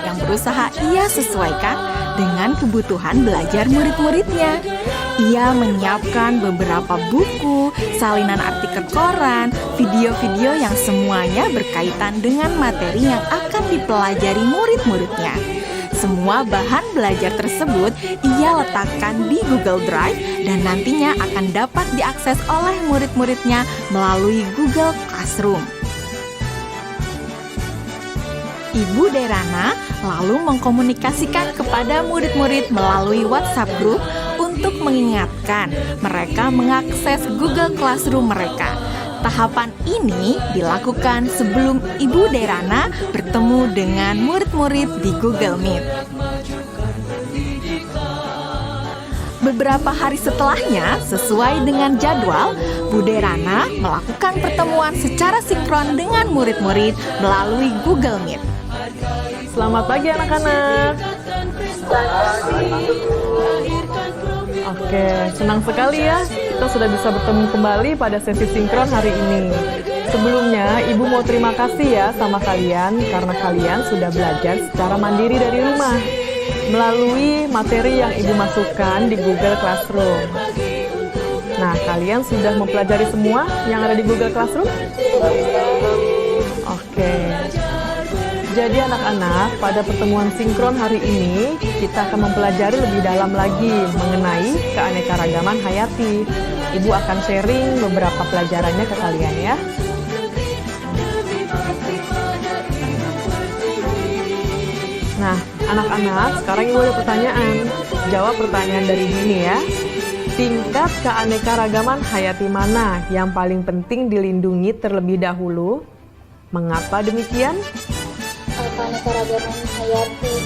yang berusaha ia sesuaikan dengan kebutuhan belajar murid-muridnya. Ia menyiapkan beberapa buku, salinan artikel koran, video-video yang semuanya berkaitan dengan materi yang akan dipelajari murid-muridnya. Semua bahan belajar tersebut ia letakkan di Google Drive dan nantinya akan dapat diakses oleh murid-muridnya melalui Google Classroom. Ibu Derana lalu mengkomunikasikan kepada murid-murid melalui WhatsApp Group untuk mengingatkan mereka mengakses Google Classroom mereka. Tahapan ini dilakukan sebelum Ibu Derana bertemu dengan murid-murid di Google Meet. Beberapa hari setelahnya, sesuai dengan jadwal, Bu Derana melakukan pertemuan secara sinkron dengan murid-murid melalui Google Meet. Selamat pagi anak-anak. Oke, senang sekali ya kita sudah bisa bertemu kembali pada sesi sinkron hari ini. Sebelumnya, Ibu mau terima kasih ya sama kalian karena kalian sudah belajar secara mandiri dari rumah melalui materi yang Ibu masukkan di Google Classroom. Nah, kalian sudah mempelajari semua yang ada di Google Classroom? Oke. Jadi anak-anak, pada pertemuan sinkron hari ini, kita akan mempelajari lebih dalam lagi mengenai keanekaragaman hayati. Ibu akan sharing beberapa pelajarannya ke kalian ya. Nah, anak-anak, sekarang Ibu ada pertanyaan. Jawab pertanyaan dari sini ya. Tingkat keanekaragaman hayati mana yang paling penting dilindungi terlebih dahulu? Mengapa demikian? Keanekaragaman hayati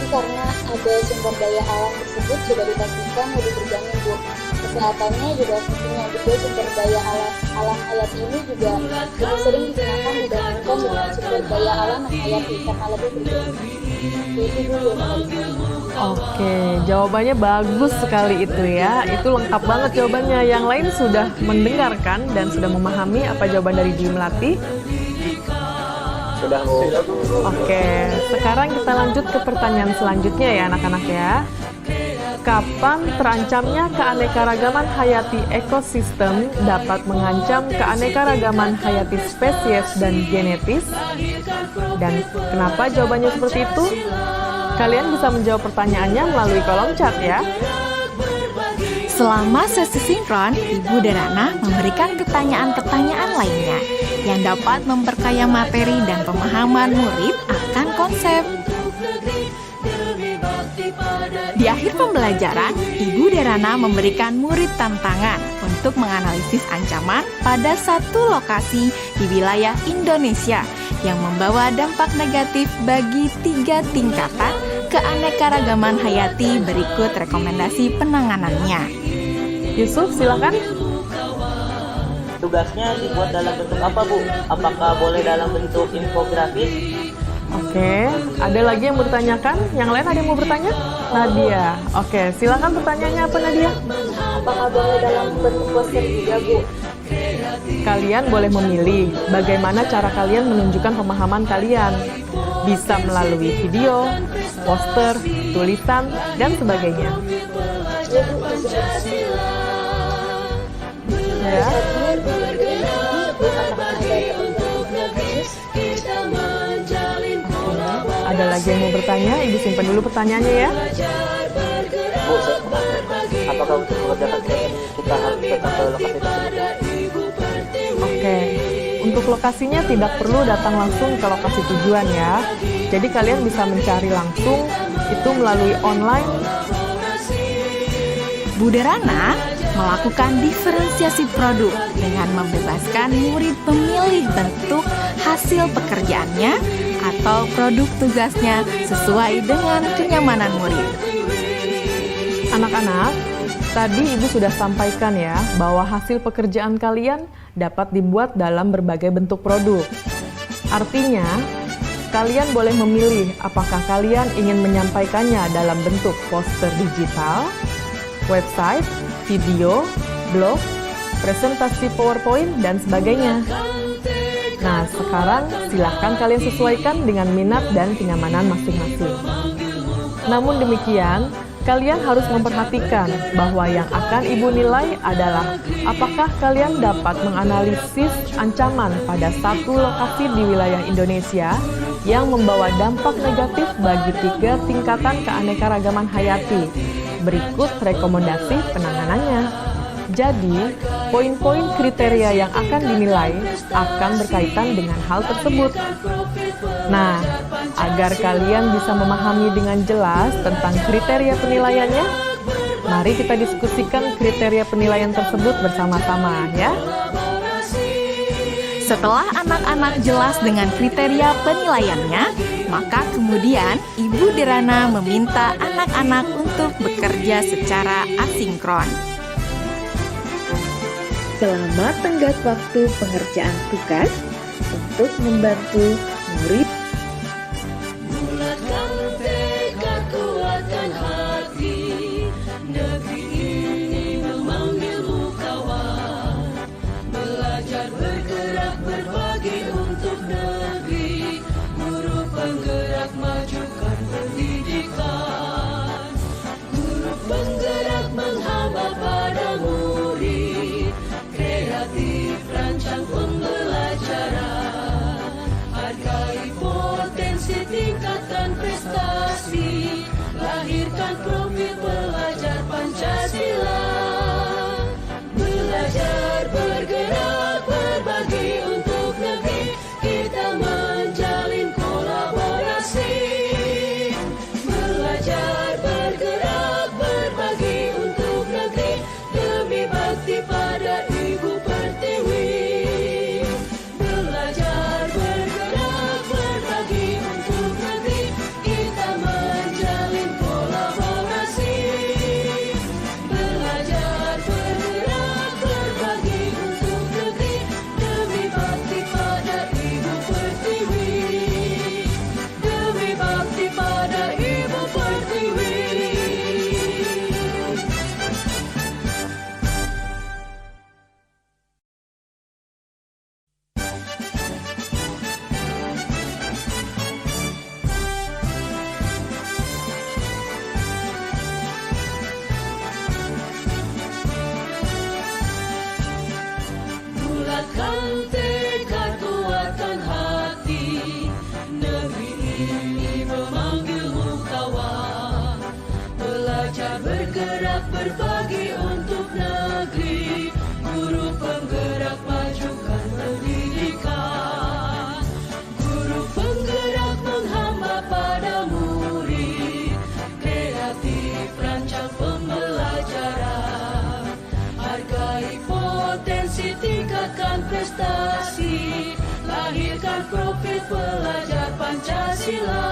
karena ada sumber daya alam tersebut sudah dipastikan lebih terjamin, Bu. Kesehatannya juga pastinya juga sumber daya alam hayati ini juga lebih sering digunakan dibandingkan dengan sumber daya alam hayati karena lebih terjamin. Itu dulu. Oke, jawabannya bagus sekali itu ya. Itu lengkap banget jawabannya. Yang lain sudah mendengarkan dan sudah memahami apa jawaban dari Dwi Melati? Sudah, Bu. Oke, sekarang kita lanjut ke pertanyaan selanjutnya ya anak-anak ya. Kapan terancamnya keanekaragaman hayati ekosistem dapat mengancam keanekaragaman hayati spesies dan genetis? Dan kenapa jawabannya seperti itu? Kalian bisa menjawab pertanyaannya melalui kolom chat ya. Selama sesi sinkron, Ibu Derana memberikan pertanyaan-pertanyaan lainnya yang dapat memperkaya materi dan pemahaman murid akan konsep. Di akhir pembelajaran, Ibu Derana memberikan murid tantangan untuk menganalisis ancaman pada satu lokasi di wilayah Indonesia yang membawa dampak negatif bagi 3 tingkatan keanekaragaman hayati. Berikut rekomendasi penanganannya. Yusuf, silakan. Tugasnya dibuat dalam bentuk apa, Bu? Apakah boleh dalam bentuk infografis? Oke, ada lagi yang bertanyakan? Yang lain ada yang mau bertanya? Nadia. Oke, silakan pertanyaannya apa Nadia? Apakah boleh dalam bentuk poster juga, Bu? Kalian boleh memilih bagaimana cara kalian menunjukkan pemahaman kalian. Bisa melalui video, poster, tulisan, dan sebagainya. Ya, Bu, bisa. Ya. Ada lagi yang mau bertanya? Ibu simpan dulu pertanyaannya ya. Bu, apakah untuk mengerjakan kita harus datang ke lokasi tersebut? Oke, untuk lokasinya tidak perlu datang langsung ke lokasi tujuan ya. Jadi kalian bisa mencari langsung itu melalui online. Bu Derana melakukan diferensiasi produk dengan membebaskan murid memilih bentuk hasil pekerjaannya atau produk tugasnya sesuai dengan kenyamanan murid. Anak-anak, tadi Ibu sudah sampaikan ya bahwa hasil pekerjaan kalian dapat dibuat dalam berbagai bentuk produk. Artinya, kalian boleh memilih apakah kalian ingin menyampaikannya dalam bentuk poster digital, website, video, blog, presentasi PowerPoint, dan sebagainya. Nah, sekarang silahkan kalian sesuaikan dengan minat dan kenyamanan masing-masing. Namun demikian, kalian harus memperhatikan bahwa yang akan Ibu nilai adalah apakah kalian dapat menganalisis ancaman pada satu lokasi di wilayah Indonesia yang membawa dampak negatif bagi 3 tingkatan keanekaragaman hayati. Berikut rekomendasi penanganannya. Jadi, poin-poin kriteria yang akan dinilai akan berkaitan dengan hal tersebut. Nah, agar kalian bisa memahami dengan jelas tentang kriteria penilaiannya, mari kita diskusikan kriteria penilaian tersebut bersama-sama ya. Setelah anak-anak jelas dengan kriteria penilaiannya, maka kemudian Ibu Dirana meminta anak-anak untuk bekerja secara asinkron. Selama tenggat waktu pengerjaan tugas untuk membantu murid Bulatkan tekad, kuatkan hati, negeri ini memanggilmu kawan. Belajar bergerak berbagi untuk negeri, guru penggerak majukan pendidikan. Guru penggerak menghamba pada murid, kreatif rancang pembelajaran. Hargai potensi, tingkatkan prestasi, lahirkan profil pelajar Pancasila. Belajar bergerak berbagi untuk negeri, kita menjalin kolaborasi. Belajar bergerak berbagi untuk negeri, demi bakti pada Ibu Pertiwi. Belajar bergerak berbagi untuk negeri, kita menjalin kolaborasi. Belajar bergerak berbagi untuk negeri, demi bakti pada Ibu Pertiwi. Demi bakti pada Ibu Pertiwi. Bulatkan tekad, kuatkan hati, negeri ini memanggilmu kawan. Belajar bergerak berbagi untuk negeri, guru penggerak majukan pendidikan. Guru penggerak menghamba pada murid, kreatif rancang pembelajaran. Hargai potensi, tingkatkan prestasi, lahirkan profil pelajar Pancasila.